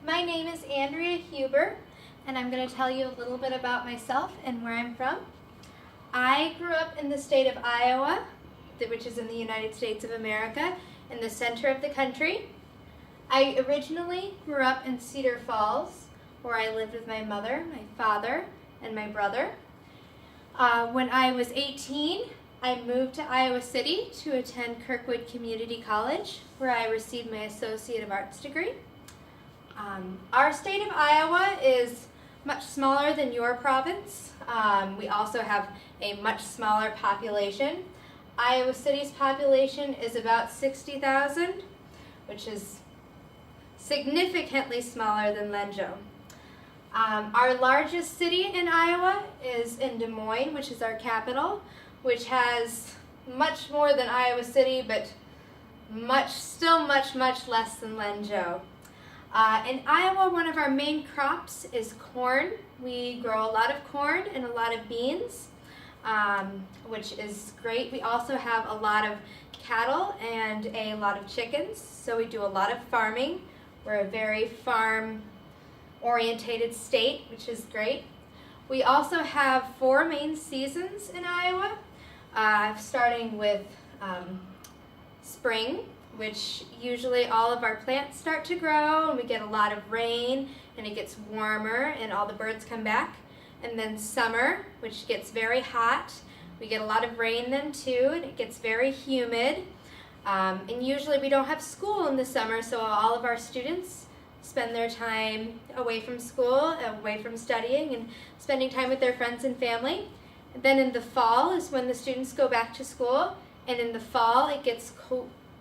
My name is Andrea Huber, and I'm going to tell you a little bit about myself and where I'm from. I grew up in the state of Iowa, which is in the United States of America, in the center of the country. I originally grew up in Cedar Falls, where I lived with my mother, my father, and my brother. When I was 18, I moved to Iowa City to attend Kirkwood Community College, where I received my Associate of Arts degree. Our state of Iowa is much smaller than your province. We also have a much smaller population. Iowa City's population is about 60,000, which is significantly smaller than Lenjo. Our largest city in Iowa is in Des Moines, which is our capital, which has much more than Iowa City, but still much less than Lenjo. In Iowa, one of our main crops is corn. We grow a lot of corn and a lot of beans, which is great. We also have a lot of cattle and a lot of chickens, so we do a lot of farming. We're a very farm-orientated state, which is great. We also have 4 main seasons in Iowa, starting with spring, which usually all of our plants start to grow and we get a lot of rain and it gets warmer and all the birds come back. And then summer, which gets very hot. We get a lot of rain then too, and it gets very humid. And usually we don't have school in the summer, so all of our students spend their time away from school, away from studying, and spending time with their friends and family. And then in the fall is when the students go back to school, and in the fall it gets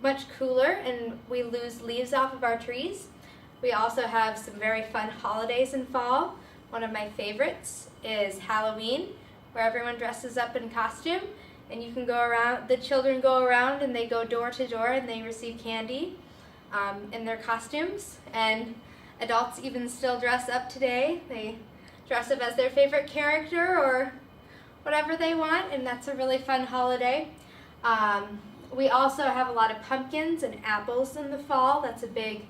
much cooler and we lose leaves off of our trees. We also have some very fun holidays in fall. One of my favorites is Halloween, where everyone dresses up in costume and you can go around, the children go around and they go door to door and they receive candy in their costumes, and adults even still dress up today. They dress up as their favorite character or whatever they want, and that's a really fun holiday. We also have a lot of pumpkins and apples in the fall. That's a big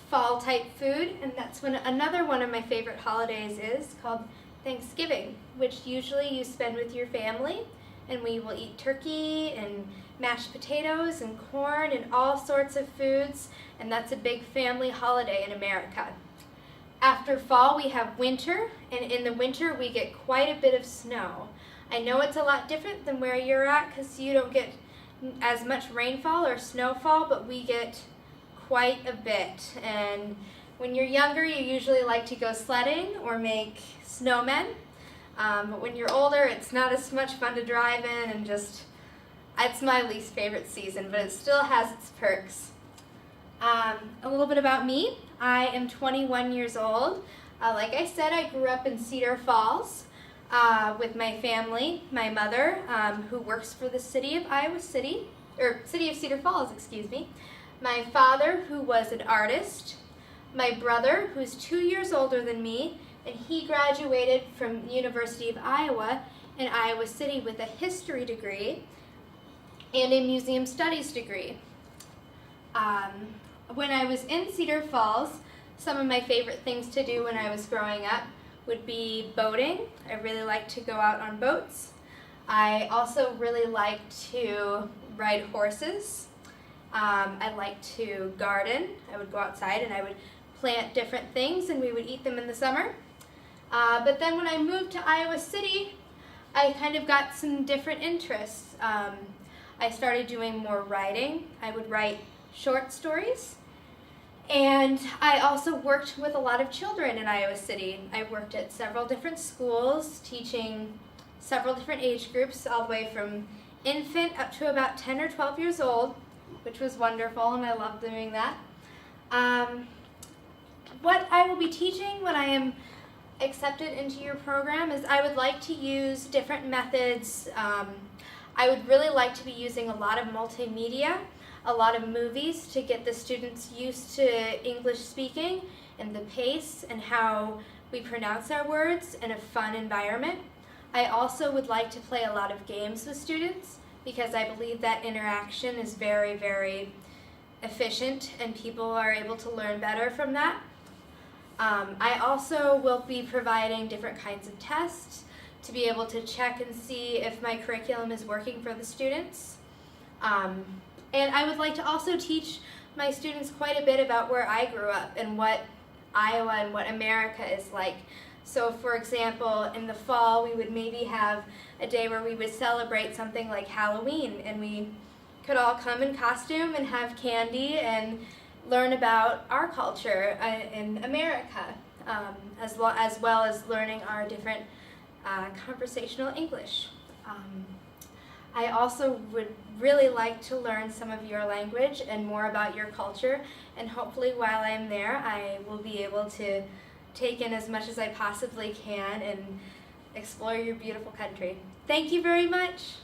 fall type food, and that's when another one of my favorite holidays is called Thanksgiving, which usually you spend with your family, and we will eat turkey and mashed potatoes and corn and all sorts of foods, and that's a big family holiday in America. After fall we have winter, and in the winter we get quite a bit of snow. I know it's a lot different than where you're at because you don't get as much rainfall or snowfall, but we get quite a bit. And when you're younger, you usually like to go sledding or make snowmen. But when you're older, it's not as much fun to drive in, and it's my least favorite season, but it still has its perks. A little bit about me. I am 21 years old. Like I said, I grew up in Cedar Falls. With my family, my mother, who works for the city of City of Cedar Falls, excuse me. My father, who was an artist. My brother, who's 2 years older than me, and he graduated from the University of Iowa in Iowa City with a history degree and a museum studies degree. When I was in Cedar Falls, some of my favorite things to do when I was growing up would be boating. I really like to go out on boats. I also really like to ride horses. I like to garden. I would go outside and I would plant different things and we would eat them in the summer. But then when I moved to Iowa City, I kind of got some different interests. I started doing more writing. I would write short stories. And I also worked with a lot of children in Iowa City. I worked at several different schools, teaching several different age groups, all the way from infant up to about 10 or 12 years old, which was wonderful, and I loved doing that. What I will be teaching when I am accepted into your program is I would like to use different methods. I would really like to be using a lot of multimedia, a lot of movies to get the students used to English speaking and the pace and how we pronounce our words in a fun environment. I also would like to play a lot of games with students because I believe that interaction is very, very efficient and people are able to learn better from that. I also will be providing different kinds of tests to be able to check and see if my curriculum is working for the students. And I would like to also teach my students quite a bit about where I grew up and what Iowa and what America is like. So for example, in the fall we would maybe have a day where we would celebrate something like Halloween, and we could all come in costume and have candy and learn about our culture in America, as well as learning our different conversational English. I also would really like to learn some of your language and more about your culture, and hopefully while I'm there I will be able to take in as much as I possibly can and explore your beautiful country. Thank you very much.